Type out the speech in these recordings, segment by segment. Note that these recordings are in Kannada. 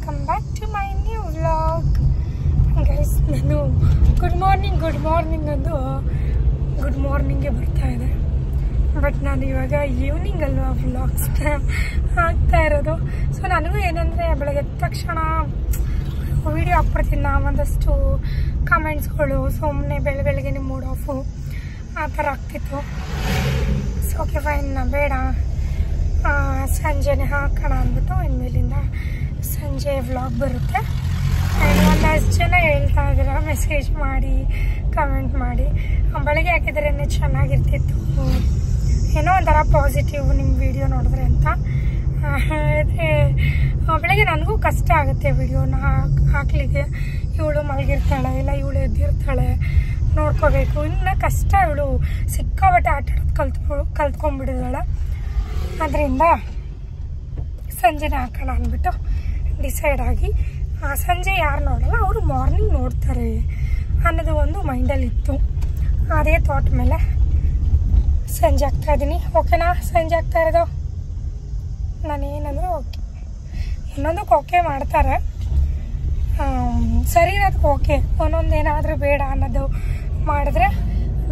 Welcome back to my new vlog. Guys, ನಾನು ಗುಡ್ ಮಾರ್ನಿಂಗ್ ಅಂದು ಗುಡ್ ಮಾರ್ನಿಂಗೇ ಬರ್ತಾ ಇದೆ. ಬಟ್ ನಾನು ಇವಾಗ ಈವ್ನಿಂಗ್ ಅಲ್ವಾ ವ್ಲಾಗ್ಸ್ ಆಗ್ತಾ ಇರೋದು. ಸೊ ನನಗೂ ಏನಂದರೆ ಬೆಳಗ್ಗೆ ಎದ್ದ ತಕ್ಷಣ ವಿಡಿಯೋ ಹಾಕ್ಬಿಡ್ತೀನಿ ನಾ, ಒಂದಷ್ಟು ಕಮೆಂಟ್ಸ್ಗಳು ಸುಮ್ಮನೆ ಬೆಳಗ್ಗೆ ಮೂಡ್ ಆಫು ಆ ಥರ ಆಗ್ತಿತ್ತು. ಸೊ ಓಕೆ ಫೈನ್, ಬೇಡ ಸಂಜೆನೇ ಹಾಕೋಣ ಅಂದ್ಬಿಟ್ಟು ಇನ್ಮೇಲಿಂದ ಸಂಜೆ ವ್ಲಾಗ್ ಬರುತ್ತೆ. ಆ್ಯಂಡ್ ಒಂದಷ್ಟು ಜನ ಹೇಳ್ತಾ ಇದ್ದೀರ ಮೆಸೇಜ್ ಮಾಡಿ ಕಮೆಂಟ್ ಮಾಡಿ, ಬೆಳಗ್ಗೆ ಹಾಕಿದ್ರೇ ಚೆನ್ನಾಗಿರ್ತಿತ್ತು, ಏನೋ ಒಂಥರ ಪಾಸಿಟಿವ್ ನಿಮ್ಮ ವಿಡಿಯೋ ನೋಡಿದ್ರೆ ಅಂತ. ಬೆಳಗ್ಗೆ ನನಗೂ ಕಷ್ಟ ಆಗುತ್ತೆ ವಿಡಿಯೋನ ಹಾಕ್ಲಿಕ್ಕೆ. ಇವಳು ಮಲಗಿರ್ತಾಳೆ, ಇಲ್ಲ ಇವಳು ಎದ್ದಿರ್ತಾಳೆ, ನೋಡ್ಕೋಬೇಕು. ಇನ್ನು ಕಷ್ಟ, ಇವಳು ಸಿಕ್ಕಾಬಟ್ಟೆ ಆಟ ಆಡೋದು ಕಲ್ತ್ಕೊಂಡ್ಬಿಡಿದಾಳೆ. ಅದರಿಂದ ಸಂಜೆನೇ ಹಾಕೋಣ ಅಂದ್ಬಿಟ್ಟು ಡಿಸೈಡ್ ಆಗಿ, ಸಂಜೆ ಯಾರು ನೋಡಲ್ಲ ಅವರು ಮಾರ್ನಿಂಗ್ ನೋಡ್ತಾರೆ ಅನ್ನೋದು ಒಂದು ಮೈಂಡಲ್ಲಿ ಇತ್ತು. ಅದೇ ಥಾಟ್ ಮೇಲೆ ಸಂಜೆ ಆಗ್ತಾ ಇದ್ದೀನಿ. ಓಕೆನಾ? ಸಂಜೆ ಆಗ್ತಾ ಇರೋದು ನಾನೇನಂದ್ರೆ ಓಕೆ, ಇನ್ನೊಂದಕ್ಕೆ ಓಕೆ ಮಾಡ್ತಾರೆ, ಸರಿ ಇರೋದಕ್ಕೆ ಓಕೆ, ಒಂದೊಂದು ಏನಾದರೂ ಬೇಡ ಅನ್ನೋದು ಮಾಡಿದ್ರೆ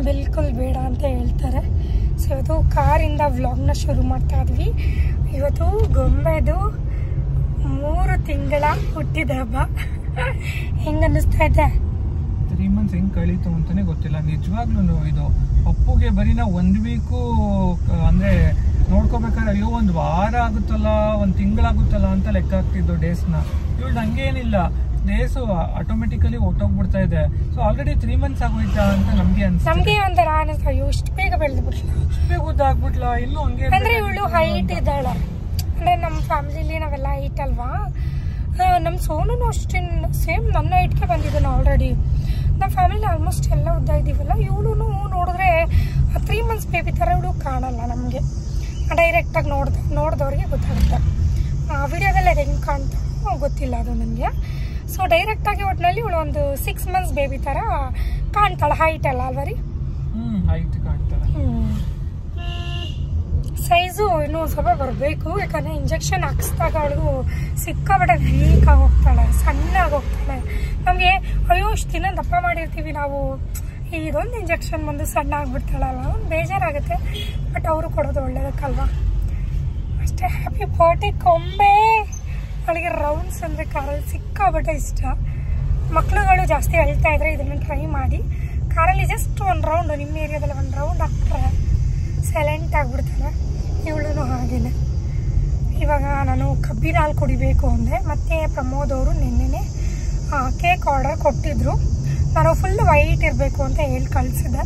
ಬಿಲ್ಕುಲ್ ಬೇಡ ಅಂತ ಹೇಳ್ತಾರೆ. ಸೊ ಇವತ್ತು ಕಾರಿಂದ ವ್ಲಾಗ್ನ ಶುರು ಮಾಡ್ತಾ ಇದ್ವಿ. ಇವತ್ತು ಗೊಂಬೆದು 3 ತಿಂಗಳ ಹುಟ್ಟಿದ ಹಬ್ಬ. ಹೆಂಗ ಅನ್ನಿಸ್ತಾ ಇದೆ? 3 months ಹೆಂಗ್ ಕಳೀತು ಅಂತಾನೆ ಗೊತ್ತಿಲ್ಲ ನಿಜವಾಗ್ಲೂ. ಇದು ಅಪ್ಪುಗೆ ಬರೀ ನಾವು 1 ವೀಕು ಅಂದ್ರೆ ನೋಡ್ಕೋಬೇಕಾದ್ರೆ ಅಯ್ಯೋ 1 ವಾರ ಆಗುತ್ತಲ್ಲ, 1 ತಿಂಗಳಾಗುತ್ತಲ್ಲ ಅಂತ ಲೆಕ್ಕ ಆಗ್ತಿದ್ದು ಡೇಸ್ನ. ಇವಳು ಹಂಗೇನಿಲ್ಲ, ಡೇಸ್ ಆಟೋಮೆಟಿಕಲಿ ಹೊಟ್ಟೋಗ್ಬಿಡ್ತಾ ಇದೆ. ಸೊ ಆಲ್ರೆಡಿ 3 months ಆಗೋಯ್ತಾ ಅಂತ ನಮ್ಗೆ ಒಂಥರ ಅನಿಸ್ತಾ, ಅಯ್ಯೋ ಇಷ್ಟು ಬೇಗ ಬೆಳೆದ್ಬಿಟ್ಲ, ಇಷ್ಟು ಬೇಗ ಉದ್ದಾಗ್ಬಿಟ್ಲ, ಇನ್ನೂ ಹಂಗೆ. ಅಂದ್ರೆ ಇವಳು ಹೈಟ್ ಇದ್ದಾಳೆ, ಅಂದ್ರೆ ನಮ್ಮ ಫ್ಯಾಮಿಲಿಲಿ ನಾವೆಲ್ಲ ಹೈಟ್ ಅಲ್ವಾ. ನಮ್ಮ ಸೋನು ಅಷ್ಟೇ ಸೇಮ್ ನನ್ನ ಹೈಟ್ಗೆ ಬಂದಿದ್ದಾನೆ ಆಲ್ರೆಡಿ. ನಮ್ಮ ಫ್ಯಾಮಿಲಿ ಆಲ್ಮೋಸ್ಟ್ ಎಲ್ಲ ಉದ್ದ ಇದ್ದೀವಲ್ಲ. ಇವಳು ನೋಡಿದ್ರೆ 3 months ಬೇಬಿ ಥರ ಇವಳು ಕಾಣಲ್ಲ ನಮಗೆ. ಡೈರೆಕ್ಟಾಗಿ ನೋಡಿದವ್ರಿಗೆ ಗೊತ್ತಾಗುತ್ತೆ. ವಿಡಿಯೋದಲ್ಲ ಹೆಂಗೆ ಕಾಣ್ತಾ ಗೊತ್ತಿಲ್ಲ ಅದು ನನಗೆ. ಸೊ ಡೈರೆಕ್ಟಾಗಿ ಒಟ್ಟಿನಲ್ಲಿ ಇವಳು ಒಂದು 6 months ಬೇಬಿ ಥರ ಕಾಣ್ತಾಳೆ. ಹೈಟ್ ಅಲ್ಲ ಅಲ್ವಾ ರೀ? ಹೈಟ್ ಕಾಣ್ತಾಳೆ. ಸೈಜು ಇನ್ನೂ ಸ್ವಲ್ಪ ಬರಬೇಕು, ಯಾಕಂದರೆ ಇಂಜೆಕ್ಷನ್ ಹಾಕ್ಸಿದಾಗ ಅವಳಿಗೂ ಸಿಕ್ಕಾಬಟ್ಟೆ ವೀಕ್ ಆಗಿ ಹೋಗ್ತಾಳೆ, ಸಣ್ಣಾಗಿ ಹೋಗ್ತಾಳೆ. ನಮಗೆ ಅಯ್ಯೋ ಇಷ್ಟು ದಿನ ದಪ್ಪ ಮಾಡಿರ್ತೀವಿ ನಾವು, ಇದೊಂದು ಇಂಜೆಕ್ಷನ್ ಬಂದು ಸಣ್ಣ ಆಗಿಬಿಡ್ತಾಳಲ್ಲ, ಒಂದು ಬೇಜಾರಾಗುತ್ತೆ. ಬಟ್ ಅವರು ಕೊಡೋದು ಒಳ್ಳೇದಕ್ಕಲ್ವಾ, ಅಷ್ಟೇ. ಹ್ಯಾಪಿ ಬರ್ಡೇ ಕೊಂಬೆ. ಅವಳಿಗೆ ರೌಂಡ್ಸ್ ಅಂದರೆ ಕಾರಲ್ಲಿ ಸಿಕ್ಕಾಬಟ್ಟೆ ಇಷ್ಟ. ಮಕ್ಕಳುಗಳು ಜಾಸ್ತಿ ಹೇಳ್ತಾ ಇದ್ರೆ ಇದನ್ನು ಟ್ರೈ ಮಾಡಿ. ಕಾರಲ್ಲಿ ಜಸ್ಟ್ 1 ರೌಂಡ್, ನಿಮ್ಮ ಏರಿಯಾದಲ್ಲಿ 1 ರೌಂಡ್ ಹಾಕ್ತಾರೆ ಸೈಲೆಂಟ್ ಆಗಿಬಿಡ್ತಾರೆ. ಇವಳು ಹಾಗೇನೆ. ಇವಾಗ ನಾನು ಕಬ್ಬಿನ ಹಾಲು ಕುಡಿಬೇಕು ಅಂದೆ. ಮತ್ತು ಪ್ರಮೋದ್ ಅವರು ನಿನ್ನೆ ಕೇಕ್ ಆರ್ಡರ್ ಕೊಟ್ಟಿದ್ರು. ನಾನು ಫುಲ್ ವೈಟ್ ಇರಬೇಕು ಅಂತ ಹೇಳಿ ಕಳಿಸಿದ್ದೆ.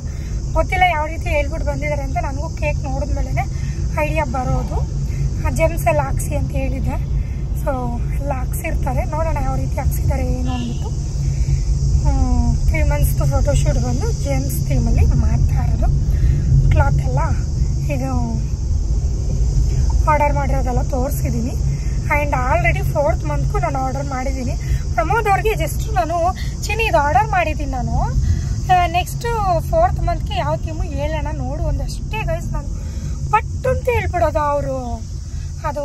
ಗೊತ್ತಿಲ್ಲ ಯಾವ ರೀತಿ ಹೇಳ್ಬಿಟ್ಟು ಬಂದಿದ್ದಾರೆ ಅಂತ. ನನಗೂ ಕೇಕ್ ನೋಡಿದ್ಮೇಲೆ ಐಡಿಯಾ ಬರೋದು. ಜೆಮ್ಸ್ ಎಲ್ಲ ಹಾಕ್ಸಿ ಅಂತ ಹೇಳಿದ್ದೆ. ಸೊ ಎಲ್ಲ ಹಾಕ್ಸಿರ್ತಾರೆ, ನೋಡೋಣ ಯಾವ ರೀತಿ ಹಾಕ್ಸಿದ್ದಾರೆ ಏನು ಅಂದ್ಬಿಟ್ಟು. 3 months ಫೋಟೋಶೂಟ್ ಬಂದು ಜೆಮ್ಸ್ ಥೀಮಲ್ಲಿ ಮಾಡ್ತಾ ಇರೋದು. ಕ್ಲಾತ್ ಎಲ್ಲ ಇದು ಆರ್ಡರ್ ಮಾಡಿರೋದೆಲ್ಲ ತೋರಿಸಿದ್ದೀನಿ. ಆ್ಯಂಡ್ ಆಲ್ರೆಡಿ 4th month ನಾನು ಆರ್ಡರ್ ಮಾಡಿದ್ದೀನಿ. ಪ್ರಮೋದ್ ಅವ್ರಿಗೆ ಜಸ್ಟ್ ನಾನು ಇದು ಆರ್ಡರ್ ಮಾಡಿದ್ದೀನಿ. ನಾನು ನೆಕ್ಸ್ಟ್ 4th month ಯಾವ ಥೀಮು ಹೇಳೋಣ ನೋಡು ಒಂದಷ್ಟೇ ಗೈಸ್. ನಾನು ಪಟ್ಟು ಅಂತ ಹೇಳ್ಬಿಡೋದು. ಅವರು ಅದು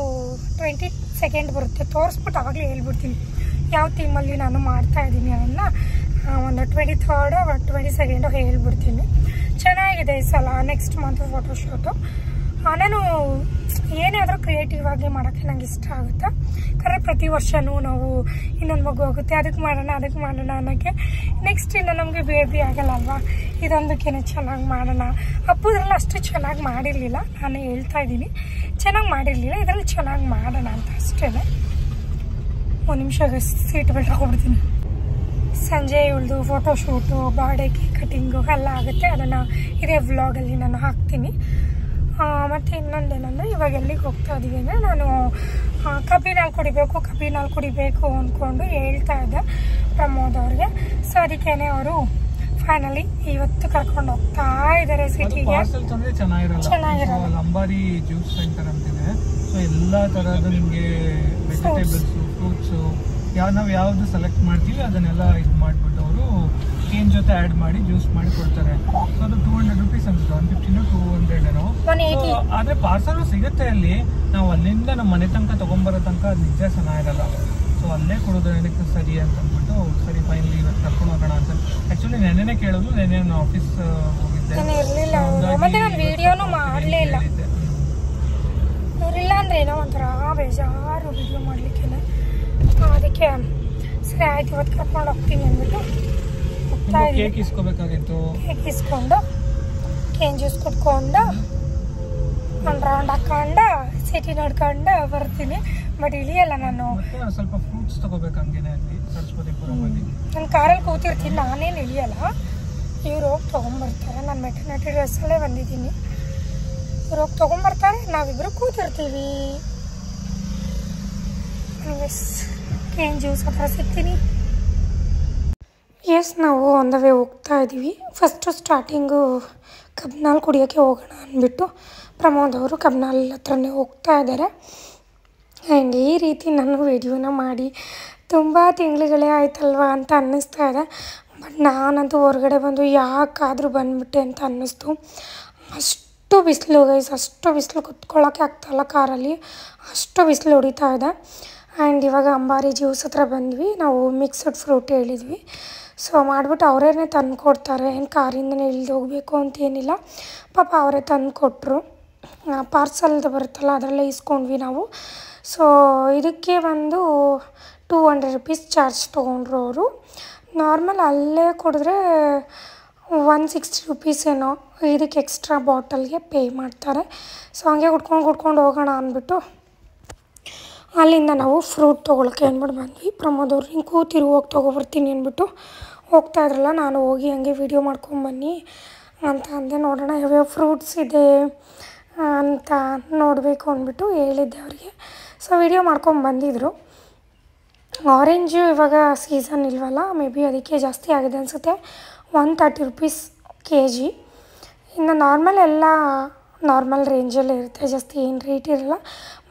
22nd ಬರುತ್ತೆ, ತೋರಿಸ್ಬಿಟ್ಟು ಆಗಲೇ ಹೇಳ್ಬಿಡ್ತೀನಿ ಯಾವ ಥೀಮಲ್ಲಿ ನಾನು ಮಾಡ್ತಾ ಇದ್ದೀನಿ ಅನ್ನೋ. ಒಂದು 23rd 22nd ಹೇಳ್ಬಿಡ್ತೀನಿ. ಚೆನ್ನಾಗಿದೆ ಈ ಸಲ ನೆಕ್ಸ್ಟ್ ಮಂತ್ ಫೋಟೋಶೂಟು. ನಾನು ಏನಾದರೂ ಕ್ರಿಯೇಟಿವ್ ಆಗಿ ಮಾಡೋಕ್ಕೆ ನಂಗೆ ಇಷ್ಟ ಆಗುತ್ತೆ. ಯಾಕಂದರೆ ಪ್ರತಿ ವರ್ಷವೂ ನಾವು ಇನ್ನೊಂದು ಮಗು ಆಗುತ್ತೆ, ಅದಕ್ಕೆ ಮಾಡೋಣ ಅನ್ನೋಕ್ಕೆ. ನೆಕ್ಸ್ಟ್ ಇನ್ನು ನಮಗೆ ಬೇಬಿ ಆಗಲ್ಲ ಅಲ್ವಾ, ಇದೊಂದಕ್ಕೇನೆ ಚೆನ್ನಾಗಿ ಮಾಡೋಣ. ಅಪ್ಪುದ್ರಲ್ಲಿ ಅಷ್ಟು ಚೆನ್ನಾಗಿ ಮಾಡಿರಲಿಲ್ಲ, ನಾನು ಹೇಳ್ತಾ ಇದ್ದೀನಿ ಚೆನ್ನಾಗಿ ಮಾಡಿರಲಿಲ್ಲ, ಇದರಲ್ಲಿ ಚೆನ್ನಾಗಿ ಮಾಡೋಣ ಅಂತ ಅಷ್ಟೇ. 1 ನಿಮಿಷ ಸೀಟ್ ಬೆಲ್ಟ್ ಹಾಕೊಬಿಡ್ತೀನಿ. ಸಂಜೆ ಇವಳ್ದು ಫೋಟೋಶೂಟು, ಬರ್ಡೇ ಕೇಕ್ ಕಟಿಂಗು ಎಲ್ಲ ಆಗುತ್ತೆ. ಅದನ್ನು ಇದೇ ವ್ಲಾಗಲ್ಲಿ ನಾನು ಹಾಕ್ತೀನಿ. ಮತ್ತು ಇನ್ನೊಂದೇನಂದರೆ ಇವಾಗ ಎಲ್ಲಿಗೆ ಹೋಗ್ತಾ ಇದ್ದೀವಿ ಅಂದರೆ, ನಾನು ಕಬ್ಬಿನ ಹಾಲು ಕುಡಿಬೇಕು ಅಂದ್ಕೊಂಡು ಹೇಳ್ತಾ ಇದ್ದೆ ಪ್ರಮೋದ್ ಅವ್ರಿಗೆ. ಸೊ ಅದಕ್ಕೇನೆ ಅವರು ಫೈನಲಿ ಇವತ್ತು ಕರ್ಕೊಂಡು ಹೋಗ್ತಾ ಇದ್ದಾರೆ ಸಿಟಿಗೆ. ಚೆನ್ನಾಗಿರಲ್ಲ. ಲಂಬಾರಿ ಜ್ಯೂಸ್ ಸೆಂಟರ್ ಅಂತಿದೆ. ಸೊ ಎಲ್ಲ ಥರದ ನಿಮಗೆ ವೆಜಿಟೇಬಲ್ಸು, ಫ್ರೂಟ್ಸು ನಾವು ಯಾವ್ದು ಸೆಲೆಕ್ಟ್ ಮಾಡ್ತೀವಿ ಅದನ್ನೆಲ್ಲ ಇದು ಮಾಡಿಬಿಟ್ಟು ಅವರು ಕೇನ್ ಜೊತೆ ಆ್ಯಡ್ ಮಾಡಿ ಜ್ಯೂಸ್ ಮಾಡಿ ಕೊಡ್ತಾರೆ. ಸೊ ಅದು 200 rupees ಅನ್ಸುತ್ತೆ, 150 200 ಆದರೆ ಪಾರ್ಸಲ್ ಸಿಗುತ್ತೆ ಅಲ್ಲಿ. ನಾವು ಅಲ್ಲಿಂದ ನಮ್ಮ ಮನೆ ತನಕ ತೊಗೊಂಬರೋ ತನಕ ಅದು ನಿಜ ಚೆನ್ನಾಗಿರಲ್ಲ. ಸೊ ಅಲ್ಲೇ ಕೊಡೋದು ಏನಕ್ಕೆ ಸರಿ ಅಂತ ಅಂದ್ಬಿಟ್ಟು ಸರಿ ಫೈನಲಿ ಇವತ್ತು ಕರ್ಕೊಂಡು ಹೋಗೋಣ ಅಂತ. ಆ್ಯಕ್ಚುಲಿ ನೆನ್ನೆನೇ ಕೇಳೋದು, ನೆನ್ನೆ ನಾನು ಆಫೀಸ್ ಹೋಗಿದ್ದೆ, ಇರಲಿಲ್ಲ. ಮತ್ತೆ ನಾನು ವಿಡಿಯೋನು ಮಾಡಲೇ ಇಲ್ಲ. ಇರಲಿಲ್ಲ ಅಂದರೆ ಏನೋ ಒಂಥರ ಬೇಜಾರು ವಿಡಿಯೋ ಮಾಡಲಿಕ್ಕೆ. ಅದಕ್ಕೆ ಸರಿ ಆಯ್ತು ಇವತ್ತು ಕರ್ಕೊಂಡು ಹೋಗ್ತೀನಿ ಅಂದ್ಬಿಟ್ಟು ಹೋಗ್ತಾ ಇದ್ದೀನಿ. ಕೇಕ್ ಇಸ್ಕೋಬೇಕಾಗಿತ್ತು. ಕೇಕ್ ಇಸ್ಕೊಂಡು ಕೇನ್ ಜ್ಯೂಸ್ ಕುಟ್ಕೊಂಡು ಒಂದು ರೌಂಡ್ ಹಾಕೊಂಡು ಸಿಟಿ ನೋಡ್ಕೊಂಡು ಬರ್ತೀನಿ. ಬಟ್ ಇಳಿಯಲ್ಲ ನಾನು. ಸ್ವಲ್ಪ ಫ್ರೂಟ್ಸ್ ತಗೋಬೇಕು ಹಂಗೇನೆ ಅಲ್ಲಿ ಸರಸ್ವತಿಪುರಮಲ್ಲಿ. ನಾನು ಕಾರಲ್ಲಿ ಕೂತಿರ್ತೀನಿ, ನಾನೇನು ಇಳಿಯಲ್ಲ. ಇವ್ರು ಹೋಗಿ ತೊಗೊಂಬರ್ತಾರೆ. ನಾನು ಮೆಟರ್ನಿಟಿ ಡ್ರೆಸ್ಸಲ್ಲೇ ಬಂದಿದ್ದೀನಿ. ಇವ್ರು ಹೋಗಿ ತೊಗೊಂಬರ್ತಾರೆ, ನಾವಿಬ್ಬರು ಕೂತಿರ್ತೀವಿ. ಕೇನ್ ಜ್ಯೂಸ್ ಹತ್ರ ಸಿಗ್ತೀನಿ. ಎಸ್, ನಾವು ಆನ್ ದ ವೇ ಹೋಗ್ತಾ ಇದ್ದೀವಿ. ಫಸ್ಟು ಸ್ಟಾರ್ಟಿಂಗು ಕಬ್ನಾಲ್ ಕುಡಿಯೋಕ್ಕೆ ಹೋಗೋಣ ಅಂದ್ಬಿಟ್ಟು ಪ್ರಮೋದ್ ಅವರು ಕಬ್ನಾಲ್ ಹತ್ರನೇ ಹೋಗ್ತಾ ಇದ್ದಾರೆ. ಆ್ಯಂಡ್ ಈ ರೀತಿ ನಾನು ವಿಡಿಯೋನ ಮಾಡಿ ತುಂಬ ತಿಂಗಳುಗಳೇ ಆಯ್ತಲ್ವ ಅಂತ ಅನ್ನಿಸ್ತಾ ಇದೆ. ಬಟ್ ನಾನಂತೂ ಹೊರಗಡೆ ಬಂದು ಯಾಕಾದರೂ ಬಂದುಬಿಟ್ಟೆ ಅಂತ ಅನ್ನಿಸ್ತು. ಅಷ್ಟು ಬಿಸಿಲು ಗೈಸ್, ಅಷ್ಟು ಬಿಸಿಲು ಕುತ್ಕೊಳ್ಳೋಕ್ಕೆ ಆಗ್ತಾಯಿಲ್ಲ ಕಾರಲ್ಲಿ, ಅಷ್ಟು ಬಿಸಿಲು ಹೊಡಿತಾ ಇದೆ. ಆ್ಯಂಡ್ ಇವಾಗ ಅಂಬಾರಿ ಜ್ಯೂಸ್ ಹತ್ರ ಬಂದ್ವಿ. ನಾವು ಮಿಕ್ಸ್ಡ್ ಫ್ರೂಟ್ ಹೇಳಿದ್ವಿ. ಸೊ ಮಾಡಿಬಿಟ್ಟು ಅವರೇ ತಂದು ಕೊಡ್ತಾರೆ. ಏನು ಕಾರಿಂದನೇ ಇಳಿದು ಹೋಗಬೇಕು ಅಂತೇನಿಲ್ಲ, ಪಾಪ ಅವರೇ ತಂದು ಕೊಟ್ಟರು. ಪಾರ್ಸಲ್ದು ಬರುತ್ತಲ್ಲ ಅದರಲ್ಲೇ ಇಸ್ಕೊಂಡ್ವಿ ನಾವು. ಸೊ ಇದಕ್ಕೆ ಒಂದು 200 rupees ಚಾರ್ಜ್ ತೊಗೊಂಡ್ರು ಅವರು. ನಾರ್ಮಲ್ ಅಲ್ಲೇ ಕೊಡಿದ್ರೆ 160 rupees ಏನೋ ಇದಕ್ಕೆ ಎಕ್ಸ್ಟ್ರಾ ಬಾಟಲ್ಗೆ ಪೇ ಮಾಡ್ತಾರೆ. ಸೊ ಹಂಗೆ ಕುಡ್ಕೊಂಡು ಹೋಗೋಣ ಅಂದ್ಬಿಟ್ಟು ಅಲ್ಲಿಂದ ನಾವು ಫ್ರೂಟ್ ತೊಗೊಳಕ್ಕೆ ಅಂದ್ಬಿಟ್ಟು ಬಂದ್ವಿ. ಪ್ರಮೋದ್ ಅವ್ರು ಹಿಂಗೆ ಕೂತಿರು ಹೋಗಿ ತೊಗೊಬರ್ತೀನಿ ಅಂದ್ಬಿಟ್ಟು ಹೋಗ್ತಾ ಇದ್ರಲ್ಲ, ನಾನು ಹೋಗಿ ಹಂಗೆ ವೀಡಿಯೋ ಮಾಡ್ಕೊಂಬನ್ನಿ ಅಂತ ಅಂದೆ. ನೋಡೋಣ ಯಾವ್ಯಾವ ಫ್ರೂಟ್ಸ್ ಇದೆ ಅಂತ ನೋಡಬೇಕು ಅಂದ್ಬಿಟ್ಟು ಹೇಳಿದ್ದೆ ಅವರಿಗೆ. ಸೊ ವೀಡಿಯೋ ಮಾಡ್ಕೊಂಬಂದಿದ್ರು. ಆರೆಂಜು ಇವಾಗ ಸೀಸನ್ ಇಲ್ವಲ್ಲ, ಮೇ ಬಿ ಅದಕ್ಕೆ ಜಾಸ್ತಿ ಆಗಿದೆ ಅನಿಸುತ್ತೆ. 130 rupees kg. ಇನ್ನು ನಾರ್ಮಲ್ ಎಲ್ಲ ನಾರ್ಮಲ್ ರೇಂಜಲ್ಲೇ ಇರುತ್ತೆ, ಜಾಸ್ತಿ ಏನು ರೇಟ್ ಇರಲ್ಲ.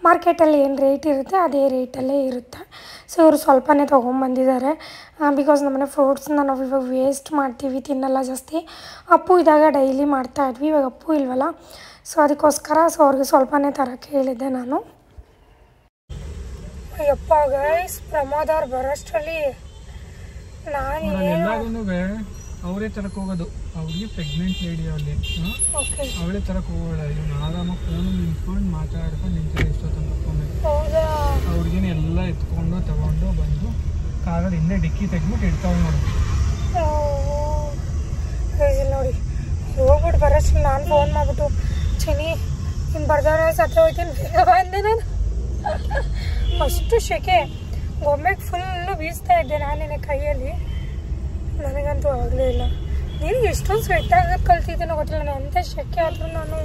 ಮಾರ್ಕೆಟಲ್ಲಿ ಏನು ರೇಟ್ ಇರುತ್ತೆ ಅದೇ ರೇಟಲ್ಲೇ ಇರುತ್ತೆ. ಸೊ ಇವರು ಸ್ವಲ್ಪನೇ ತೊಗೊಂಬಂದಿದ್ದಾರೆ. ಬಿಕಾಸ್ ನಮ್ಮನೆ ಫ್ರೂಟ್ಸ್ನ ನಾವು ಇವಾಗ ವೇಸ್ಟ್ ಮಾಡ್ತೀವಿ, ತಿನ್ನಲ್ಲ ಜಾಸ್ತಿ. ಅಪ್ಪು ಇದ್ದಾಗ ಡೈಲಿ ಮಾಡ್ತಾಯಿದ್ವಿ, ಇವಾಗ ಅಪ್ಪು ಇಲ್ವಲ್ಲ. ಸೊ ಅದಕ್ಕೋಸ್ಕರ ಅವ್ರಿಗೆ ಸ್ವಲ್ಪನೇ ತರೋಕ್ಕೆ ಹೇಳಿದ್ದೆ ನಾನು. ಅಯ್ಯಪ್ಪ ಗೈಸ್, ಪ್ರಮೋದ್ ಅವ್ರು ಬರೋಷ್ಟರಲ್ಲಿ ನಾನು ಅವರೇ ತರಕ್ಕೆ ಹೋಗೋದು. ಅವ್ರಿಗೆ ಪ್ರೆಗ್ನೆಂಟ್ ಲೇಡಿ ಅಲ್ಲಿ, ಅವಳೇ ತರಕ್ಕೆ ಹೋಗೋಳ. ಇವನು ಆರಾಮಾಗಿ ಫೋನ್ ನಿಂತ್ಕೊಂಡು ಮಾತಾಡ್ಕೊಂಡು ನಿಂತಿರೋ ಇಷ್ಟೊತ್ತಂದು ಅವ್ರಿಗೇನೆ ಎಲ್ಲ ಎತ್ಕೊಂಡು ತಗೊಂಡು ಬಂದು ಕಾರಲ್ಲಿ ಹಿಂದೆ ಡಿಕ್ಕಿ ತೆಗ್ಬಿಟ್ಟು ಇಡ್ತಾವೆ ನೋಡಿ. ನೋಡಿ ಹೋಗ್ಬಿಟ್ಟು ಬರೋಷ್ಟು ನಾನು ಫೋನ್ ಮಾಡಿಬಿಟ್ಟು ಚಿನಿ ಇನ್ನು ಬರ್ದವ್ರೆ ಸತ್ತ ಹೋಗ್ತೀನಿ ಬೇಗ ಬಂದೆ. ನಾನು ಅಷ್ಟು ಶೆಕೆ, ಒಮ್ಮೆಗೆ ಫುಲ್ಲು ಬೀಸ್ತಾ ಇದ್ದೆ ನಾನೇನೆ ಕೈಯಲ್ಲಿ. ನನಗಂತೂ ಆಗಲೇ ಇಲ್ಲ. ನೀನು ಎಷ್ಟೊಂದು ಸ್ವೆಟ್ ಆಗೋದು ಕಲ್ತಿದ್ದೀನೋ ಗೊತ್ತಿಲ್ಲ. ನಾನು ಎಂಥ ಶೆಕೆ ಆದರೂ ನಾನು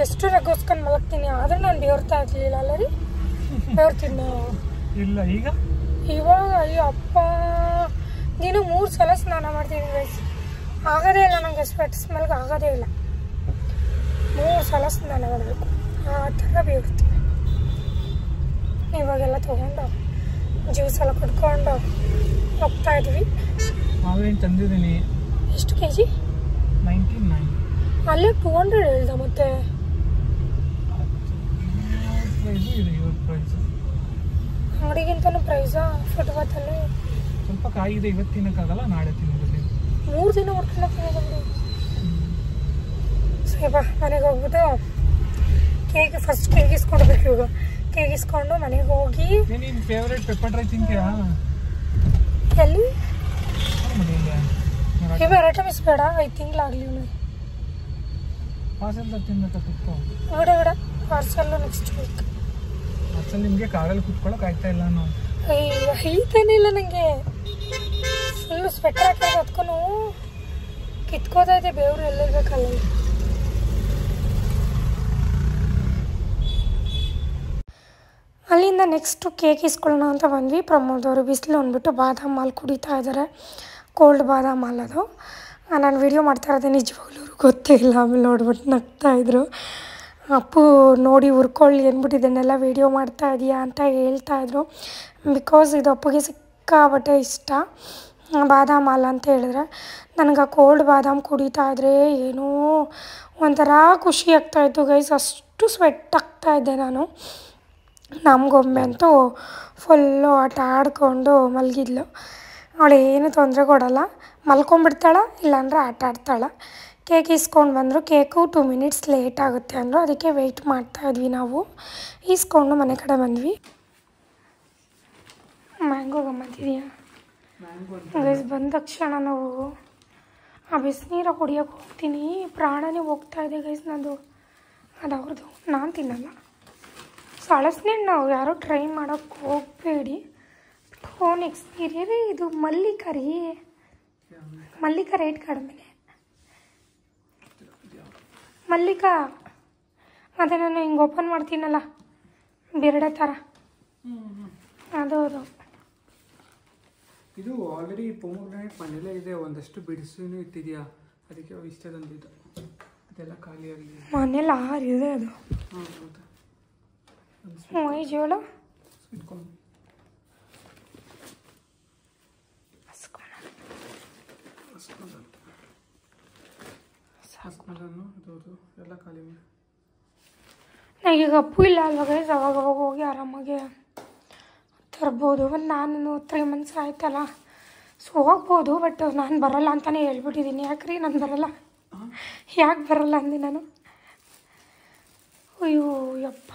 ಎಷ್ಟು ರಗ್ಗೋಸ್ಕೊಂಡು ಮಲಗ್ತೀನಿ, ಆದರೂ ನಾನು ಬೇರ್ತಾ ಇರಲಿಲ್ಲ ಅಲ್ಲ ರೀ. ಬೇರ್ತೀನಿ ಇಲ್ಲ ಈಗ ಇವಾಗ. ಅಯ್ಯೋ ಅಪ್ಪ, ನೀನು 3 ಸಲ ಸ್ನಾನ ಮಾಡ್ತೀನಿ ಗೈಸ್, ಆಗೋದೇ ಇಲ್ಲ ನನಗೆ. ಸ್ವೆಟ್ ಸ್ಮೆಲ್ಗೆ ಆಗೋದೇ ಇಲ್ಲ. 3 ಸಲ ಸ್ನಾನ ಮಾಡಬೇಕು, ಆ ಥರ ಬೇರ್ತೀನಿ. ಇವಾಗೆಲ್ಲ ತೊಗೊಂಡು ಜ್ಯೂಸ್ ಎಲ್ಲ ಕುಡ್ಕೊಂಡು ಹೋಗ್ತಾ ಇದ್ವಿ. ಮಾವಿನ ತಂದಿದ್ದೀನಿ. ಎಷ್ಟು kg? 99. ಅಲ್ಲೇ 200 ಹೇಳ್ದ. ಮತ್ತೆ ಅಂಗಡಿಗಿಂತನೂ ಪ್ರೈಸಾ? ಫುಟ್ಪಾತಲ್ಲಿ ಸ್ವಲ್ಪ ಕಾಯಿದೆ, ಇವತ್ತು ತಿನ್ನಕ್ಕಾಗಲ್ಲ, ನಾಳೆ ತಿನ್ನೋದು. 3 ದಿನ ಹೊಡ್ಕೊಳ್ಳೋಕೆ. ಸರಿ ಬಾ, ಮನೆಗೆ ಹೋಗ್ಬಿಟ್ಟು ಫಸ್ಟ್ ಕೇಕ್ ಇಸ್ಕೊಡ್ಬೇಕು. ಇವಾಗ ಕೇಕ್ ಇಸ್ಕೊಂಡು ಮನೆಗೆ ಹೋಗಿ. ನಿನ್ನ ಫೇವ್ರೇಟ್ ಪೆಪ್ಪರ್ ಡ್ರೈ ತಿಂತೀಯಾ? ಎಲ್ಲಿ ವೆರೈಟಿ ಮಿಸ್ ಬೇಡ, 5 ತಿಂಗಳಾಗಲಿ. ಪಾರ್ಸಲ್ ತಿನ್ಬೇಕಪ್ಪ. ಬೇಡ ಬೇಡ, ಪಾರ್ಸಲ್ಲು ನೆಕ್ಸ್ಟ್ ವೀಕ್. ಪಾರ್ಸಲ್ ನಿಮಗೆ ಕಾರಲ್ಲಿ ಕುತ್ಕೊಳ್ಳೋಕೆ ಆಗ್ತಾ ಇಲ್ಲ. ನಾನು ಐತಾನೆ ಇಲ್ಲ ನನಗೆ. ಫುಲ್ಲು ಸ್ವೆಟರ್ ಹಾಕಿ ಹೊತ್ಕೊಂಡು ಕಿತ್ಕೋತಾ ಇದೆ ಬೇವ್ರು ಎಲ್ಲಿರ್ಬೇಕಲ್ಲ. ಅಲ್ಲಿಂದ ನೆಕ್ಸ್ಟು ಕೇಕ್ ಇಸ್ಕೊಳ್ಳೋಣ ಅಂತ ಬಂದ್ವಿ. ಪ್ರಮೋದ್ ಅವರು ಬಿಸಿಲು ಅಂದ್ಬಿಟ್ಟು ಬಾದಾಮ್ ಹಾಲು ಕುಡಿತಾ ಇದ್ದಾರೆ. ಕೋಲ್ಡ್ ಬಾದಾಮ್ ಹಾಲು ಅದು. ನಾನು ವೀಡಿಯೋ ಮಾಡ್ತಾ ಇರೋದೇ ನಿಜವಾಗ್ಲೂ ಅವ್ರಿಗೆ ಗೊತ್ತೇ ಇಲ್ಲ. ಆಮೇಲೆ ನೋಡ್ಬಿಟ್ಟು ನಗ್ತಾಯಿದ್ರು. ಅಪ್ಪು ನೋಡಿ ಹುರ್ಕೊಳ್ಳಿ ಅಂದ್ಬಿಟ್ಟು ಇದನ್ನೆಲ್ಲ ವೀಡಿಯೋ ಮಾಡ್ತಾ ಇದೆಯಾ ಅಂತ ಹೇಳ್ತಾಯಿದ್ರು. ಬಿಕಾಸ್ ಇದು ಅಪ್ಪುಗೆ ಸಿಕ್ಕಾಬಟ್ಟೆ ಇಷ್ಟ ಬಾದಾಮ್ ಹಾಲು ಅಂತ ಹೇಳಿದ್ರೆ. ನನಗೆ ಆ ಕೋಲ್ಡ್ ಬಾದಾಮ್ ಕುಡಿತಾ ಇದ್ರೆ ಏನೋ ಒಂಥರ ಖುಷಿ ಆಗ್ತಾಯಿತ್ತು ಗೈಸ್. ಅಷ್ಟು ಸ್ವೆಟ್ ಆಗ್ತಾಯಿದ್ದೆ ನಾನು. ನಮ್ಮ ಗೊಂಬೆ ಅಂತೂ ಫುಲ್ಲು ಆಟ ಆಡಿಕೊಂಡು ಮಲಗಿದ್ಲು. ಅವಳೇನು ತೊಂದರೆ ಕೊಡೋಲ್ಲ, ಮಲ್ಕೊಂಡ್ಬಿಡ್ತಾಳೆ, ಇಲ್ಲಾಂದರೆ ಆಟ ಆಡ್ತಾಳೆ. ಕೇಕ್ ಇಸ್ಕೊಂಡು ಬಂದರು. ಕೇಕು 2 ಮಿನಿಟ್ಸ್ ಲೇಟ್ ಆಗುತ್ತೆ ಅಂದರು, ಅದಕ್ಕೆ ವೆಯ್ಟ್ ಮಾಡ್ತಾಯಿದ್ವಿ. ನಾವು ಇಸ್ಕೊಂಡು ಮನೆ ಕಡೆ ಬಂದ್ವಿ. ಮ್ಯಾಂಗೋ ಗಮ್ಮತ್ತಿದೆಯಾ ಗೈಸ್? ಬಂದ ತಕ್ಷಣ ನಾವು ಆ ಬಿಸಿನೀರ ಕುಡಿಯೋಕೆ ಹೋಗ್ತೀನಿ, ಪ್ರಾಣನೇ ಹೋಗ್ತಾಯಿದೆ ಗೈಸ್ ನಂದು. ಅದು ಅವ್ರದ್ದು, ನಾನು ತಿನ್ನಲ್ಲ. ಸೊ ಹಳಸಿನಣ್ಣು ನಾವು ಯಾರೋ ಟ್ರೈ ಮಾಡೋಕ್ಕೆ ಹೋಗಬೇಡಿ. Own experience. ಇದು ಮಲ್ಲಿಕ ರೀ, ಮಲ್ಲಿಕ ರೇಟ್ ಕಡಿಮೆ. ಮಲ್ಲಿಕಾ ಅದೇ ನಾನು ಹಿಂಗೆ ಓಪನ್ ಮಾಡ್ತೀನಲ್ಲ ಬಿರಡೆ ಥರ, ಅದು ಅದು. ಇದು ಆಲ್ರೆಡಿ ಪೊಮೊಗ್ರಾನೇಟ್ ಮನೇಲೇ ಇದೆ, ಒಂದಷ್ಟು ಬಿಡಿಸೂ ಇಟ್ಟಿದೆಯಾ, ಅದಕ್ಕೆ ಇಷ್ಟ ತಂದಿದ್ದು. ಅದೆಲ್ಲ ಖಾಲಿ ಆಗಲಿ. ಮನೇಲಿ 6 ಇದೆ ಅದು. ಜೋಳ ಇಟ್ಕೊಂಡು ಎಲ್ಲ ಖಾಲಿ ಮಾಡಿ. ನನಗೀಗ ಅಪ್ಪು ಇಲ್ಲ ಅಲ್ವ ಗೈಸ್, ಅವಾಗ ಹೋಗಿ ಆರಾಮಾಗಿ ತರ್ಬೋದು. ಒಂದು ನಾನು 3 ಮಂತ್ಸ್ ಆಯ್ತಲ್ಲ, ಸೊ ಹೋಗ್ಬೋದು. ಬಟ್ ನಾನು ಬರೋಲ್ಲ ಅಂತಲೇ ಹೇಳ್ಬಿಟ್ಟಿದ್ದೀನಿ. ಯಾಕ್ರಿ ನಾನು ಬರೋಲ್ಲ? ಯಾಕೆ ಬರೋಲ್ಲ ಅಂದೆ ನಾನು? ಅಯ್ಯೋ ಯಪ್ಪ,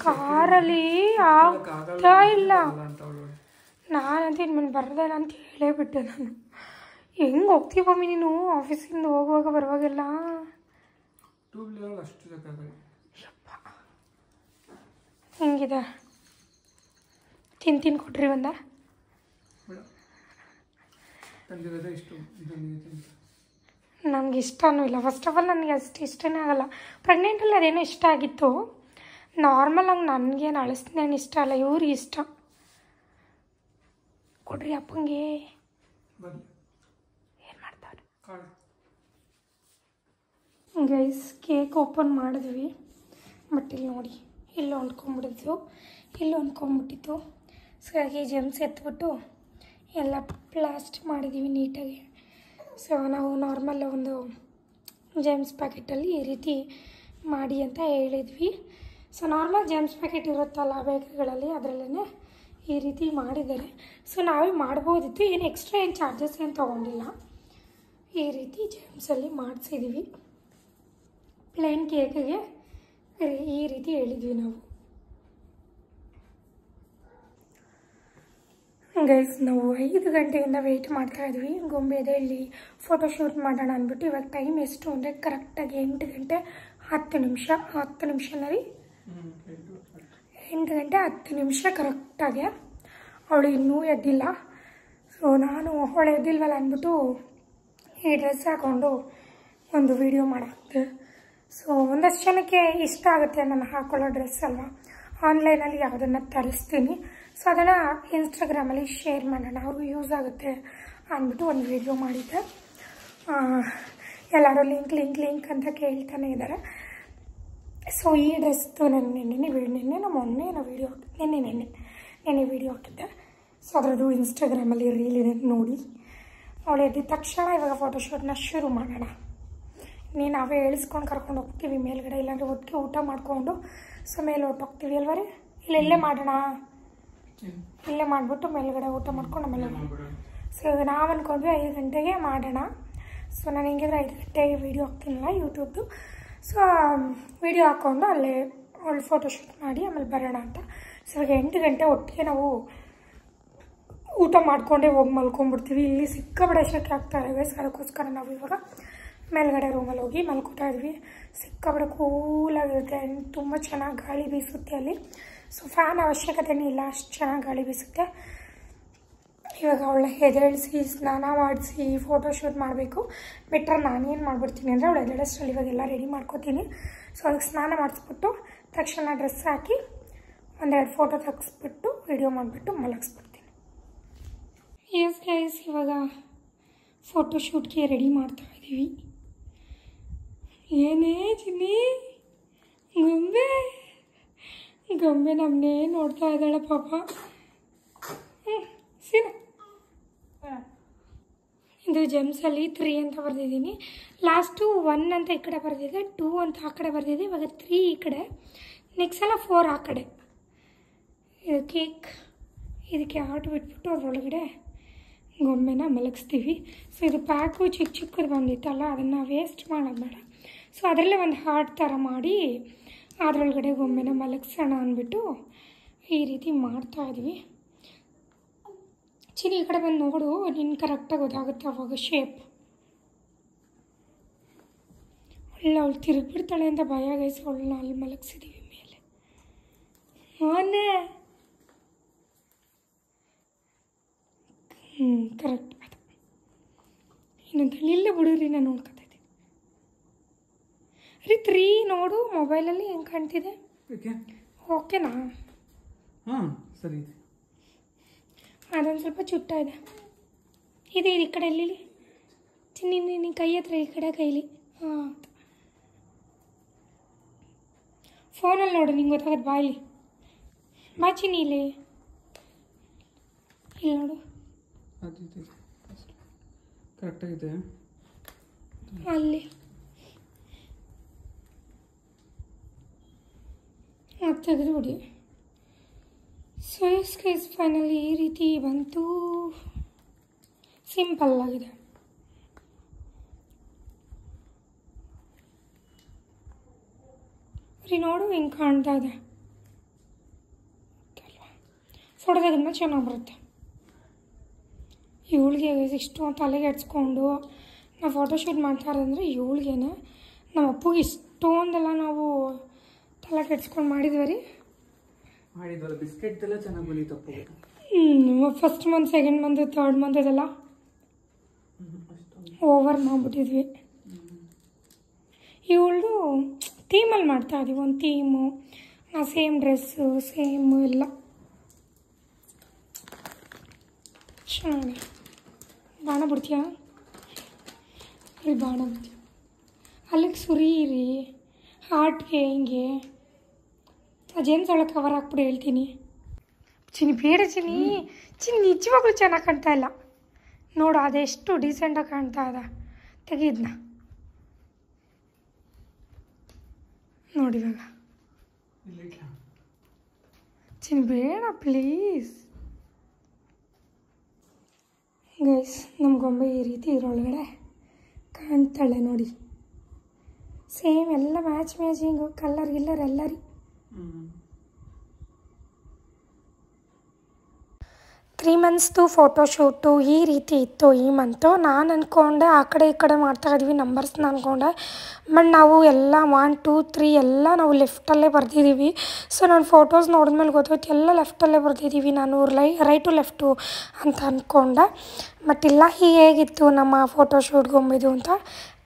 ಕಾರಲ್ಲಿ ಆಗ್ತಾ ಇಲ್ಲ. ನಾನಂತ ಇನ್ಮೇಲೆ ಬರೋದಿಲ್ಲ ಅಂತ ಹೇಳೇಬಿಟ್ಟೆ ನಾನು. ಹೆಂಗೆ ಹೋಗ್ತೀವಿ ಮಮ್ಮಿ ನೀನು ಆಫೀಸಿಂದ ಹೋಗುವಾಗ ಬರುವಾಗೆಲ್ಲ? ಯಪ್ಪ ಹಿಂಗಿದೆ. ತಿಂತೀನಿ ಕೊಡ್ರಿ ಒಂದ. ನನಗೆ ಇಷ್ಟನೂ ಇಲ್ಲ. ಫಸ್ಟ್ ಆಫ್ ಆಲ್ ನನಗೆ ಅಷ್ಟು ಇಷ್ಟನೇ ಆಗಲ್ಲ. ಪ್ರೆಗ್ನೆಂಟಲ್ಲಿ ಅದೇನೋ ಇಷ್ಟ ಆಗಿತ್ತು. ನಾರ್ಮಲಾಗಿ ನನಗೇನು ಅಳಿಸ್ನೇನು ಇಷ್ಟ ಅಲ್ಲ, ಇವ್ರಿಗೆ ಇಷ್ಟ. ಕೊಡ್ರಿ ಅಪ್ಪಂಗೆ. ಏನು ಮಾಡ್ತಾರೆ ಗೈಸ್? ಕೇಕ್ ಓಪನ್ ಮಾಡಿದ್ವಿ, ಬಟ್ ಇಲ್ಲಿ ನೋಡಿ, ಇಲ್ಲಿ ಹೊಂದ್ಕೊಂಬಿಟ್ಟಿತ್ತು, ಇಲ್ಲಿ ಹೊಂದ್ಕೊಂಬಿಟ್ಟಿತ್ತು. ಸೊ ಹಾಗೆ ಜೆಮ್ಸ್ ಎತ್ಬಿಟ್ಟು ಎಲ್ಲ ಪ್ಲಾಸ್ಟ್ ಮಾಡಿದ್ದೀವಿ ನೀಟಾಗಿ. ಸೊ ನಾವು ನಾರ್ಮಲ್ ಒಂದು ಜೆಮ್ಸ್ ಪ್ಯಾಕೆಟಲ್ಲಿ ಈ ರೀತಿ ಮಾಡಿ ಅಂತ ಹೇಳಿದ್ವಿ. ಸೊ ನಾರ್ಮಲ್ ಜೆಮ್ಸ್ ಪ್ಯಾಕೆಟ್ ಇರುತ್ತಲ್ಲ ಬೇಕರಿಗಳಲ್ಲಿ, ಅದರಲ್ಲೇ ಈ ರೀತಿ ಮಾಡಿದ್ದಾರೆ. ಸೊ ನಾವೇ ಮಾಡ್ಬೋದಿತ್ತು, ಏನು ಎಕ್ಸ್ಟ್ರಾ ಏನು ಚಾರ್ಜಸ್ ಏನು ತೊಗೊಂಡಿಲ್ಲ. ಈ ರೀತಿ ಜೆಮ್ಸಲ್ಲಿ ಮಾಡಿಸಿದ್ವಿ. ಪ್ಲೇನ್ ಕೇಕಿಗೆ ಈ ರೀತಿ ಹೇಳಿದ್ವಿ ನಾವು. ಗೈಸ್ ನಾವು 5 ಗಂಟೆಯಿಂದ ವೆಯ್ಟ್ ಮಾಡ್ತಾಯಿದ್ವಿ. ಗೊಂಬೆದೆ ಇಲ್ಲಿ ಫೋಟೋಶೂಟ್ ಮಾಡೋಣ ಅಂದ್ಬಿಟ್ಟು. ಇವಾಗ ಟೈಮ್ ಎಷ್ಟು ಅಂದರೆ ಕರೆಕ್ಟಾಗಿ 8 ಗಂಟೆ 10 ನಿಮಿಷ. 10 ನಿಮಿಷನಲ್ಲಿ 8 ಗಂಟೆ 10 ನಿಮಿಷ ಕರೆಕ್ಟಾಗಿ. ಅವಳು ಇನ್ನೂ ಎದ್ದಿಲ್ಲ. ಸೊ ನಾನು ಅವಳು ಎದ್ದಿಲ್ವಲ್ಲ ಅಂದ್ಬಿಟ್ಟು ಈ ಡ್ರೆಸ್ ಹಾಕ್ಕೊಂಡು ಒಂದು ವಿಡಿಯೋ ಮಾಡಾಕ್ತೆ. ಸೊ ಒಂದಷ್ಟು ಜನಕ್ಕೆ ಇಷ್ಟ ಆಗುತ್ತೆ ನಾನು ಹಾಕೊಳ್ಳೋ ಡ್ರೆಸ್ ಅಲ್ವಾ. ಆನ್ಲೈನಲ್ಲಿ ಯಾವುದನ್ನು ತರಿಸ್ತೀನಿ, ಸೊ ಅದನ್ನು ಇನ್ಸ್ಟಾಗ್ರಾಮಲ್ಲಿ ಶೇರ್ ಮಾಡೋಣ, ಅವ್ರಿಗೂ ಯೂಸ್ ಆಗುತ್ತೆ ಅಂದ್ಬಿಟ್ಟು ಒಂದು ವಿಡಿಯೋ ಮಾಡಿದ್ದೆ. ಎಲ್ಲರೂ ಲಿಂಕ್ ಅಂತ ಕೇಳ್ತಾನೆ ಇದ್ದಾರೆ. ಸೊ ಈ ಡ್ರೆಸ್ದು ನಾನು ನಿನ್ನೆ ವಿಡಿಯೋ ಹಾಕಿದ್ದೆ. ಸೊ ಅದರದ್ದು ಇನ್ಸ್ಟಾಗ್ರಾಮಲ್ಲಿ ರೀಲ್ ಇದೆ ನೋಡಿ. ಅವಳು ಎದ್ದ ತಕ್ಷಣ ಇವಾಗ ಫೋಟೋಶೂಟ್ನ ಶುರು ಮಾಡೋಣ. ನಾವೇ ಹೇಳಿಸ್ಕೊಂಡು ಕರ್ಕೊಂಡು ಹೋಗ್ತೀವಿ ಮೇಲ್ಗಡೆ, ಇಲ್ಲಾಂದರೆ ಒಟ್ಟಿಗೆ ಊಟ ಮಾಡಿಕೊಂಡು ಸೊ ಮೇಲೆ ಹೊಟ್ಟೋಗ್ತೀವಿ ಅಲ್ವರಿ. ಇಲ್ಲೇ ಮಾಡೋಣ, ಇಲ್ಲೇ ಮಾಡಿಬಿಟ್ಟು ಮೇಲ್ಗಡೆ ಊಟ ಮಾಡ್ಕೊಂಡು ಆಮೇಲೆ. ಸೊ ಇವಾಗ ನಾವು ಅಂದ್ಕೊಂಡ್ವಿ 5 ಗಂಟೆಗೆ ಮಾಡೋಣ. ಸೊ ನಾನು ಹೆಂಗಿದ್ರೆ 5 ಗಂಟೆಗೆ ವೀಡಿಯೋ ಹಾಕ್ತೀನಲ್ಲ ಯೂಟ್ಯೂಬ್ದು. ಸೊ ವೀಡಿಯೋ ಹಾಕ್ಕೊಂಡು ಅಲ್ಲೇ ಅವಳು ಫೋಟೋಶೂಟ್ ಮಾಡಿ ಆಮೇಲೆ ಬರೋಣ ಅಂತ. ಸೊ ಇವಾಗ 8 ಗಂಟೆ ಒಟ್ಟಿಗೆ ನಾವು ಊಟ ಮಾಡಿಕೊಂಡೇ ಹೋಗಿ ಮಲ್ಕೊಂಡ್ಬಿಡ್ತೀವಿ. ಇಲ್ಲಿ ಸಿಕ್ಕಾಪಟ್ಟೆ ಶೆಕೆ ಆಗ್ತಾ ಇದೆ. ಸೊ ಅದಕ್ಕೋಸ್ಕರ ನಾವು ಇವಾಗ ಮೇಲ್ಗಡೆ ರೂಮಲ್ಲಿ ಹೋಗಿ ಮಲ್ಕೋತಾ ಇದ್ವಿ. ಸಿಕ್ಕಾಪಟ್ಟೆ ಕೂಲಾಗಿರುತ್ತೆ, ತುಂಬ ಚೆನ್ನಾಗಿ ಗಾಳಿ ಬೀಸುತ್ತೆ ಅಲ್ಲಿ. ಸೊ ಫ್ಯಾನ್ ಅವಶ್ಯಕತೆನೇ ಇಲ್ಲ, ಅಷ್ಟು ಚೆನ್ನಾಗಿ ಗಾಳಿ ಬೀಸುತ್ತೆ. ಇವಾಗ ಅವಳ ಎದ್ದೇಳಿಸಿ ಸ್ನಾನ ಮಾಡಿಸಿ ಫೋಟೋಶೂಟ್ ಮಾಡಬೇಕು. ಬೆಟ್ರೆ ನಾನೇನು ಮಾಡಿಬಿಡ್ತೀನಿ ಅಂದರೆ ಅವಳು ಎದ್ದೇಳಷ್ಟರಲ್ಲಿ ಇವಾಗೆಲ್ಲ ರೆಡಿ ಮಾಡ್ಕೋತೀನಿ. ಸೊ ಅದಕ್ಕೆ ಸ್ನಾನ ಮಾಡಿಸ್ಬಿಟ್ಟು ತಕ್ಷಣ ಡ್ರೆಸ್ ಹಾಕಿ 1-2 ಫೋಟೋ ತೆಗೆಸ್ಬಿಟ್ಟು ವಿಡಿಯೋ ಮಾಡಿಬಿಟ್ಟು ಮಲಗಿಸ್ಬಿಡ್ತೀನಿ. ಎಸ್ ಗೈಸ್, ಇವಾಗ ಫೋಟೋಶೂಟ್ಗೆ ರೆಡಿ ಮಾಡ್ತಾಯಿದ್ದೀವಿ. ಏನೇ ಚಿನ್ನಿ ಗೊಂಬೆ ನಮ್ಮನ್ನೇ ನೋಡ್ತಾ ಇದ್ದಾಳೆ ಪಾಪ. ಸೀನಾ ಇದು ಜೆಮ್ಸಲ್ಲಿ 3 ಅಂತ ಬರೆದಿದ್ದೀನಿ. ಲಾಸ್ಟು 1 ಅಂತ ಈ ಕಡೆ ಬರೆದಿದೆ, 2 ಅಂತ ಆ ಕಡೆ ಬರೆದಿದೆ. ಇವಾಗ 3 ಈ ಕಡೆ, ನೆಕ್ಸ್ಟ್ ಸಲ 4 ಆ ಕಡೆ. ಇದು ಕೇಕ್, ಇದಕ್ಕೆ ಹಾರ್ಟ್ ಬಿಟ್ಬಿಟ್ಟು ಅದರೊಳಗಡೆ ಗೊಂಬೆನ ಮಲಗಿಸ್ತೀವಿ. ಸೊ ಇದು ಪ್ಯಾಕು ಚಿಕ್ಕ ಚಿಕ್ಕದು ಬಂದಿತ್ತಲ್ಲ, ಅದನ್ನು ವೇಸ್ಟ್ ಮಾಡೋದು ಬೇಡ. ಸೊ ಅದರಲ್ಲೇ ಒಂದು ಹಾರ್ಟ್ ಥರ ಮಾಡಿ ಅದರೊಳಗಡೆ ಗೊಂಬೆನ ಮಲಗಿಸೋಣ ಅಂದ್ಬಿಟ್ಟು ಈ ರೀತಿ ಮಾಡ್ತಾಯಿದ್ವಿ. ಚಿನಿ ಈ ಕಡೆ ಬಂದು ನೋಡು, ನಿನ್ನ ಕರೆಕ್ಟಾಗಿ ಗೊತ್ತಾಗುತ್ತೆ ಅವಾಗ ಶೇಪ್. ಒಳ್ಳೆ ಅವಳು ತಿರುಗಿಬಿಡ್ತಾಳೆ ಅಂತ ಭಯ ಗೈಸ್, ಅವಳನ್ನ ಅಲ್ಲಿ ಮಲಗಿಸಿದ್ದೀವಿ ಮೇಲೆ. ಮೊನ್ನೆ ಕರೆಕ್ಟ್ ಅದು. ಇನ್ನೊಂದು ಇಲ್ಲೇ ಬಿಡ್ರಿ, ನಾನು ನೋಡ್ಕೊತಾ ಇದ್ದೀನಿ. ರೀ 3 ನೋಡು ಮೊಬೈಲಲ್ಲಿ ಹೆಂಗೆ ಕಾಣ್ತಿದೆ. ಓಕೆನಾ? ಹಾಂ ಸರಿ. ಅದೊಂದು ಸ್ವಲ್ಪ ಚುಟ್ಟ ಇದೆ. ಇದು ಈ ಕಡೆ ಎಲ್ಲಿ ಚಿನ್ನಿ, ನಿನ್ನ ಕೈ ಹತ್ರ ಈ ಕಡೆ ಕೈಲಿ. ಹಾಂ, ಫೋನಲ್ಲಿ ನೋಡು, ನಿಂಗೆ ಗೊತ್ತಾಗತ್ತೆ. ಬಾಯಲ್ಲಿ ಬಾ ಚಿನ್ನಿ, ಇಲ್ಲಿ ನೋಡು, ಕರೆಕ್ಟಾಗಿದೆ ಅಲ್ಲಿ. ಅದು ತೆಗೆದುಬಿಡಿ. ಸೊ ಸ್ಕೈಸ್ ಫೈನಲಿ ಈ ರೀತಿ ಬಂತು. ಸಿಂಪಲ್ ಆಗಿದೆ. ನೋಡು ಹಿಂಗೆ ಕಾಣ್ತಾ ಇದೆ. ಫೋಟೋ ತೆಗೆದ್ಮೇಲೆ ಚೆನ್ನಾಗಿ ಬರುತ್ತೆ. ಇವಳಿಗೆ ಇಷ್ಟು ತಲೆಗೆ ಎಡ್ಸ್ಕೊಂಡು ನಾವು ಫೋಟೋಶೂಟ್ ಮಾಡ್ತಾರೆ ಅಂದರೆ ಇವಳಿಗೇನೆ. ನಮ್ಮ ಅಪ್ಪಗೆ ಇಷ್ಟೊಂದೆಲ್ಲ ನಾವು ತಲೆ ಕೆಡ್ಸ್ಕೊಂಡು ಮಾಡಿದ್ವಿ ರೀ. ಬಿಸ್ಕೆಟ್ ಎಲ್ಲ ಚೆನ್ನಾಗಿ ಬಂದಿತ್ತು. First month, second month, third month ಅದೆಲ್ಲ ಓವರ್ ಮಾಡಿಬಿಟ್ಟಿದ್ವಿ. ಇವಳು ಥೀಮಲ್ಲಿ ಮಾಡ್ತಾ ಇದೀವಿ. ಒಂದು ಥೀಮು, ಸೇಮ್ ಡ್ರೆಸ್ಸು, ಸೇಮ್ ಎಲ್ಲ ಚೆನ್ನಾಗಿ. ಬಾಣ ಬಿಡ್ತೀಯಾ? ರೀ ಬಾಣ ಬಿಡ್ತೀಯ. ಅಲ್ಲಿಗೆ ಸುರೀರಿ ಹಾರ್ಟ್ಗೆ ಹಿಂಗೆ ಜೇಮ್ಸ್ ಒಳಗೆ ಕವರ್ ಹಾಕ್ಬಿಟ್ಟು ಹೇಳ್ತೀನಿ. ಚಿನ್ನಿ ಬೇಡ ಚಿನ್ನಿ, ನಿಜವಾಗ್ಲೂ ಚೆನ್ನಾಗಿ ಕಾಣ್ತಾ ಇಲ್ಲ ನೋಡು. ಅದೆಷ್ಟು ಡೀಸೆಂಟಾಗಿ ಕಾಣ್ತಾ ಇದೆ. ತೆಗೀದ್ನ ನೋಡಿ ಇವಾಗ. ಚಿನ್ನಿ ಬೇಡ ಪ್ಲೀಸ್. ಗೈಸ್, ನಮ್ಮ ಗೊಂಬೆ ಈ ರೀತಿ ಇದರೊಳಗಡೆ ಕಾಣ್ತಾಳೆ ನೋಡಿ. ಸೇಮ್ ಎಲ್ಲ ಮ್ಯಾಚಿಂಗು, ಕಲ್ಲರ್ ಗಿಲ್ಲರ್ ಎಲ್ಲ ರೀ. 3 ಮಂತ್ಸ್ದು ಫೋಟೋಶೂಟು ಈ ರೀತಿ ಇತ್ತು ಈ ಮಂತು. ನಾನು ಅಂದ್ಕೊಂಡೆ ಆ ಕಡೆ ಈ ಕಡೆ ಮಾಡ್ತಾ ಇದ್ವಿ ನಂಬರ್ಸ್ನ ಅಂದ್ಕೊಂಡೆ. ಬಟ್ ನಾವು ಎಲ್ಲ 1, 2, 3 ಎಲ್ಲ ನಾವು ಲೆಫ್ಟಲ್ಲೇ ಬರೆದಿದ್ದೀವಿ. ಸೊ ನಾನು ಫೋಟೋಸ್ ನೋಡಿದ್ಮೇಲೆ ಗೊತ್ತಾಯ್ತು ಎಲ್ಲ ಲೆಫ್ಟಲ್ಲೇ ಬರೆದಿದ್ದೀವಿ. ನಾನು ರೈಟ್ ಟು ಲೆಫ್ಟು ಅಂತ ಅಂದ್ಕೊಂಡೆ. ಬಟ್ ಇಲ್ಲ, ಹೇಗಿತ್ತು ನಮ್ಮ ಫೋಟೋಶೂಟ್ ಗೊಂಬೆದು ಅಂತ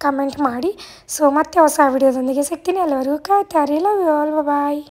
ಕಮೆಂಟ್ ಮಾಡಿ. ಸೊ ಮತ್ತೆ ಹೊಸ ವಿಡಿಯೋದೊಂದಿಗೆ ಸಿಗ್ತೀನಿ. ಅಲ್ಲಿವರೆಗೂ ಕಾಯ್ತಾರಿ. Love you all, bye.